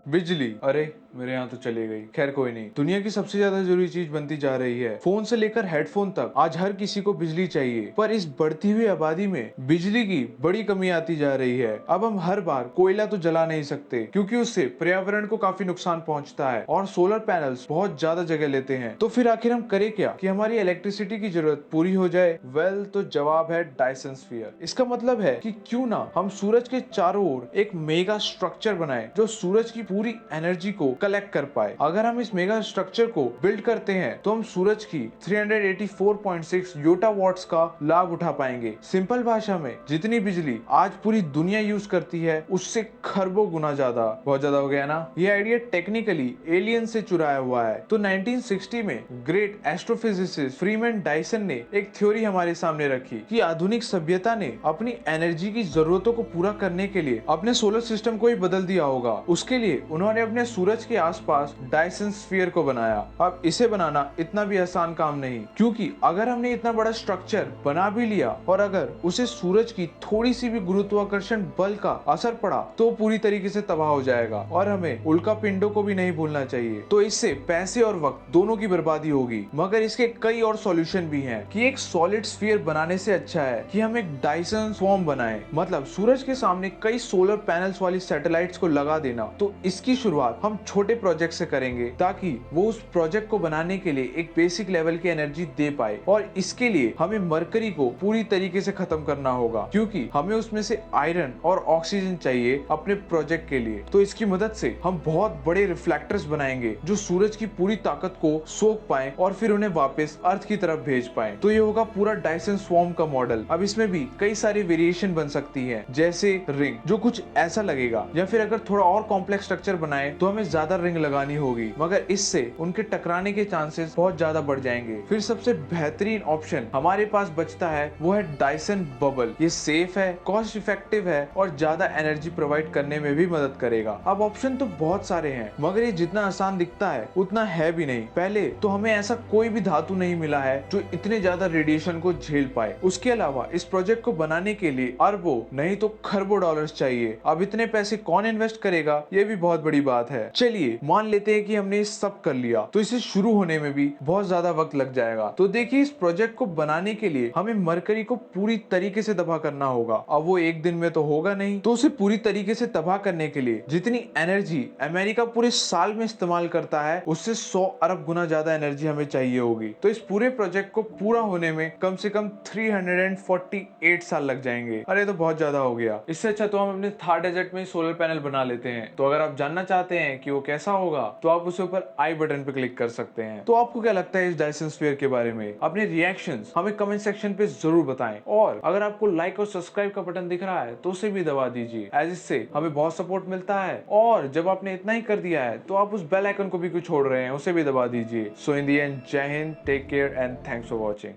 बिजली, अरे मेरे यहाँ तो चली गई। खैर कोई नहीं। दुनिया की सबसे ज्यादा जरूरी चीज बनती जा रही है। फोन से लेकर हेडफोन तक आज हर किसी को बिजली चाहिए, पर इस बढ़ती हुई आबादी में बिजली की बड़ी कमी आती जा रही है। अब हम हर बार कोयला तो जला नहीं सकते क्योंकि उससे पर्यावरण को काफी नुकसान पहुंचता है और सोलर पैनल्स बहुत ज्यादा जगह लेते हैं। तो फिर आखिर हम करें क्या कि हमारी इलेक्ट्रिसिटी की जरूरत पूरी हो जाए? वेल, तो जवाब है डायसन स्फीयर। इसका मतलब है कि क्यों ना हम सूरज के चारों ओर एक मेगा स्ट्रक्चर बनाए जो सूरज की पूरी एनर्जी को कलेक्ट कर पाए। अगर हम इस मेगा स्ट्रक्चर को बिल्ड करते हैं तो हम सूरज की 384.6 योटा वॉट्स का लाभ उठा पाएंगे। सिंपल भाषा में जितनी बिजली आज पूरी दुनिया यूज करती है उससे खरबों गुना ज्यादा। बहुत ज्यादा हो गया ना? ये आइडिया टेक्निकली एलियन से चुराया हुआ है। तो 1960 में ग्रेट एस्ट्रोफिजिसिस्ट फ्रीमैन डायसन ने एक थ्योरी हमारे सामने रखी कि आधुनिक सभ्यता ने अपनी एनर्जी की जरूरतों को पूरा करने के लिए अपने सोलर सिस्टम को ही बदल दिया होगा। उसके लिए उन्होंने अपने सूरज के आसपास डायसन स्फीयर को बनाया। अब इसे बनाना इतना भी आसान काम नहीं, क्योंकि अगर हमने इतना बड़ा स्ट्रक्चर बना भी लिया और अगर उसे सूरज की थोड़ी सी भी गुरुत्वाकर्षण बल का असर पड़ा तो पूरी तरीके से तबाह हो जाएगा। और हमें उल्का पिंडों को भी नहीं भूलना चाहिए। तो इससे पैसे और वक्त दोनों की बर्बादी होगी। मगर इसके कई और सॉल्यूशन भी हैं कि एक सॉलिड स्फीयर बनाने से अच्छा है कि हम एक डायसन स्वॉर्म बनाएं, मतलब सूरज के सामने कई सोलर पैनल्स वाली सैटेलाइट्स को लगा देना। तो इसकी शुरुआत हम छोटे प्रोजेक्ट से करेंगे ताकि वो उस प्रोजेक्ट को बनाने के लिए एक बेसिक लेवल की एनर्जी दे पाए। और इसके लिए हमें मरकरी को पूरी तरीके से खत्म करना होगा, क्योंकि हमें उसमें से आयरन और ऑक्सीजन चाहिए अपने प्रोजेक्ट के लिए। तो इसकी मदद से हम बहुत बड़े रिफ्लेक्टर्स बनाएंगे जो सूरज की पूरी ताकत को सोख पाए और फिर उन्हें वापस अर्थ की तरफ भेज पाए। तो ये होगा पूरा डायसन स्वॉर्म का मॉडल। अब इसमें भी कई सारी वेरिएशन बन सकती है, जैसे रिंग जो कुछ ऐसा लगेगा, या फिर अगर थोड़ा और कॉम्प्लेक्स स्ट्रक्चर बनाए तो हमें ज्यादा रिंग लगानी होगी, मगर इससे उनके टकराने के चांसेस बहुत ज्यादा बढ़ जाएंगे। फिर सबसे बेहतरीन ऑप्शन हमारे पास बचता है वो है डायसन बबल। ये सेफ है, कॉस्ट इफेक्टिव है और ज्यादा एनर्जी प्रोवाइड करने में भी मदद करेगा। अब ऑप्शन तो बहुत सारे हैं, मगर ये जितना आसान दिखता है उतना है भी नहीं। पहले तो हमें ऐसा कोई भी धातु नहीं मिला है जो इतने ज्यादा रेडिएशन को झेल पाए। उसके अलावा इस प्रोजेक्ट को बनाने के लिए अरबों नहीं तो खरबों डॉलर्स चाहिए। अब इतने पैसे कौन इन्वेस्ट करेगा, ये भी बहुत बड़ी बात है। चलिए मान लेते हैं कि हमने ये सब कर लिया, तो इसे शुरू होने में भी बहुत ज्यादा वक्त लग जाएगा। तो देखिए, इस प्रोजेक्ट को बनाने के लिए हमें मरकरी को पूरी तरीके से तबाह करना होगा। अब वो एक दिन में तो होगा नहीं, तो उसे पूरी तरीके से तबाह करने के लिए जितनी एनर्जी अमेरिका पूरे साल में इस्तेमाल करता है उससे 100 अरब गुना ज्यादा एनर्जी हमें चाहिए होगी। तो इस पूरे प्रोजेक्ट को पूरा होने में कम से कम 348 साल लग जाएंगे। अरे तो बहुत ज्यादा हो गया। इससे अच्छा तो हम अपने थार डेजर्ट में सोलर पैनल बना लेते हैं। तो अगर आप जानना चाहते हैं कि वो कैसा होगा तो आप उसे ऊपर आई बटन पे क्लिक कर सकते हैं। तो आपको क्या लगता है इस डायसन स्फीयर के बारे में? अपने रिएक्शंस हमें कमेंट सेक्शन पे जरूर बताएं। और अगर आपको लाइक और सब्सक्राइब का बटन दिख रहा है तो उसे भी दबा दीजिए, एज इससे हमें बहुत सपोर्ट मिलता है। और जब आपने इतना ही कर दिया है तो आप उस बेल आइकन को भी क्यों छोड़ रहे हैं, उसे भी दबा दीजिए। सो इन द एंड, जय Hind, take care and thanks for watching.